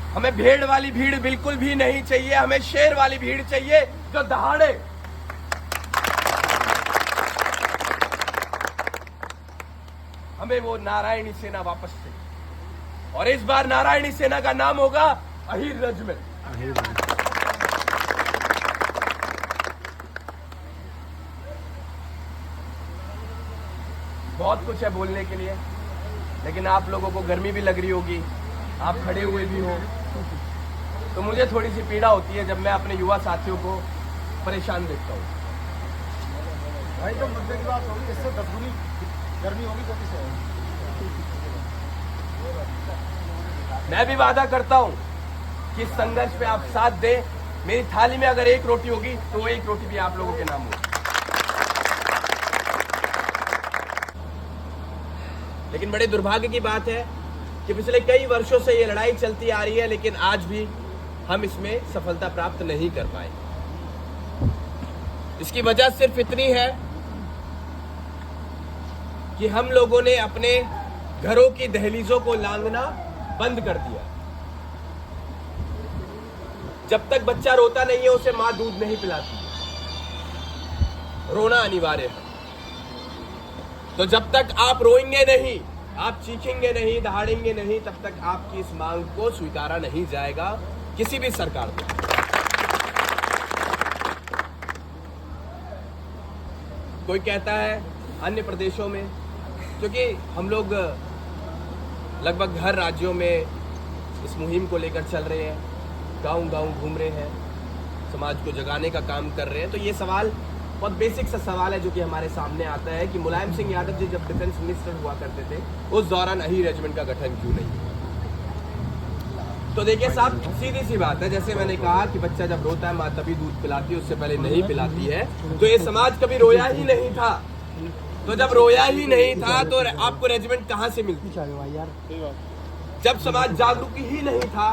हमें भेड़ वाली भीड़ बिल्कुल भी नहीं चाहिए, हमें शेर वाली भीड़ चाहिए जो दहाड़े। हमें वो नारायणी सेना वापस चाहिए, और इस बार नारायणी सेना का नाम होगा अहीर रेजिमेंट। बहुत कुछ है बोलने के लिए, लेकिन आप लोगों को गर्मी भी लग रही होगी, आप खड़े हुए भी हो, तो मुझे थोड़ी सी पीड़ा होती है जब मैं अपने युवा साथियों को परेशान देखता हूँ। भाई तो मुद्दे की बात होगी, इससे दसगुनी गर्मी होगी तो किसे? मैं भी वादा करता हूँ कि इस संघर्ष पे आप साथ दें। मेरी थाली में अगर एक रोटी होगी तो वो एक रोटी भी आप लोगों के नाम होगी। लेकिन बड़े दुर्भाग्य की बात है कि पिछले कई वर्षों से ये लड़ाई चलती आ रही है, लेकिन आज भी हम इसमें सफलता प्राप्त नहीं कर पाए। इसकी वजह सिर्फ इतनी है कि हम लोगों ने अपने घरों की दहलीजों को लांघना बंद कर दिया। जब तक बच्चा रोता नहीं है उसे मां दूध नहीं पिलाती, रोना अनिवार्य है। तो जब तक आप रोएंगे नहीं, आप चीखेंगे नहीं, दहाड़ेंगे नहीं, तब तक आपकी इस मांग को स्वीकारा नहीं जाएगा किसी भी सरकार को। कोई कहता है अन्य प्रदेशों में, क्योंकि हम लोग लगभग हर राज्यों में इस मुहिम को लेकर चल रहे हैं, गांव-गांव घूम रहे हैं, समाज को जगाने का काम कर रहे हैं, तो ये सवाल बहुत बेसिक सा सवाल है जो कि हमारे सामने आता है कि मुलायम सिंह यादव जी जब डिफेंस मिनिस्टर हुआ करते थे उस दौरान अहीर रेजिमेंट का गठन क्यों नहीं हुआ? तो देखिए साहब, सीधी सी बात है, जैसे मैंने कहा कि बच्चा जब रोता है माँ तभी दूध पिलाती है, उससे पहले नहीं पिलाती है। तो ये समाज कभी रोया ही नहीं था, तो जब रोया ही नहीं था तो आपको रेजिमेंट कहाँ से मिलती? जब समाज जागरूक ही नहीं था,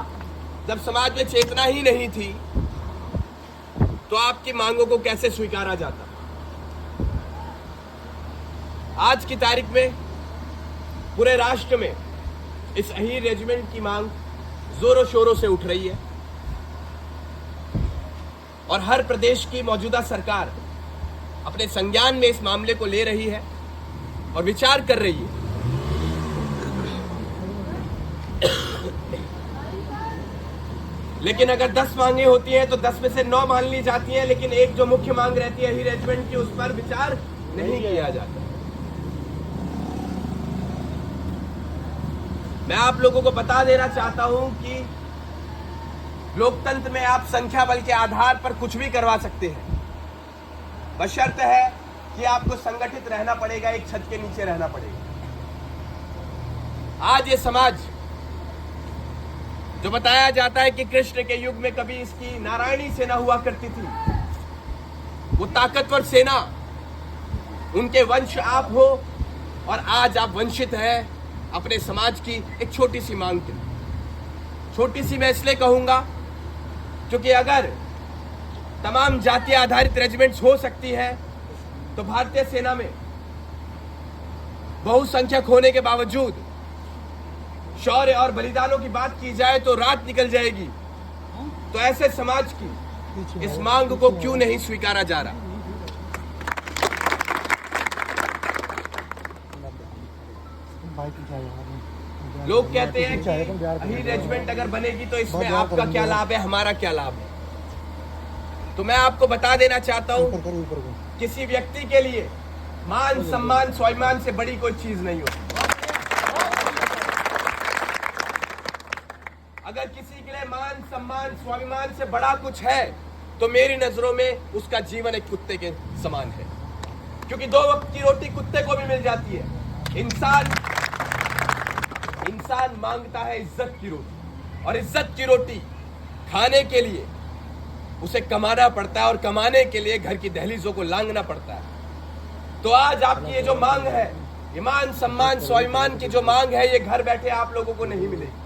जब समाज में चेतना ही नहीं थी, तो आपकी मांगों को कैसे स्वीकारा जाता? आज की तारीख में पूरे राष्ट्र में इस अहीर रेजिमेंट की मांग जोरों शोरों से उठ रही है, और हर प्रदेश की मौजूदा सरकार अपने संज्ञान में इस मामले को ले रही है और विचार कर रही है। लेकिन अगर 10 मांगे होती हैं तो 10 में से 9 मान ली जाती हैं, लेकिन एक जो मुख्य मांग रहती है अहीर रेजिमेंट की, उस पर विचार नहीं किया जाता। मैं आप लोगों को बता देना चाहता हूं कि लोकतंत्र में आप संख्या बल के आधार पर कुछ भी करवा सकते हैं, बशर्ते है कि आपको संगठित रहना पड़ेगा, एक छत के नीचे रहना पड़ेगा। आज ये समाज जो बताया जाता है कि कृष्ण के युग में कभी इसकी नारायणी सेना हुआ करती थी, वो ताकतवर सेना, उनके वंश आप हो, और आज आप वंचित हैं अपने समाज की एक छोटी सी मांग के। छोटी सी मैं इसलिए कहूंगा क्योंकि अगर तमाम जाति आधारित रेजिमेंट्स हो सकती है तो भारतीय सेना में बहुसंख्यक होने के बावजूद शौर्य और बलिदानों की बात की जाए तो रात निकल जाएगी। तो ऐसे समाज की इस मांग को क्यों नहीं स्वीकारा जा रहा? लोग कहते हैं कि अहीर रेजिमेंट अगर बनेगी तो इसमें आपका क्या लाभ है, हमारा क्या लाभ है? तो मैं आपको बता देना चाहता हूं, किसी व्यक्ति के लिए मान सम्मान स्वाभिमान से बड़ी कोई चीज नहीं होती। अगर किसी के लिए मान सम्मान स्वाभिमान से बड़ा कुछ है तो मेरी नजरों में उसका जीवन एक कुत्ते के समान है, क्योंकि 2 वक्त की रोटी कुत्ते को भी मिल जाती है। इंसान मांगता है इज्जत की रोटी, और इज्जत की रोटी खाने के लिए उसे कमाना पड़ता है, और कमाने के लिए घर की दहलीजों को लांघना पड़ता है। तो आज आपकी ये जो मांग है, ईमान सम्मान स्वाभिमान की जो मांग है, ये घर बैठे आप लोगों को नहीं मिलेगी।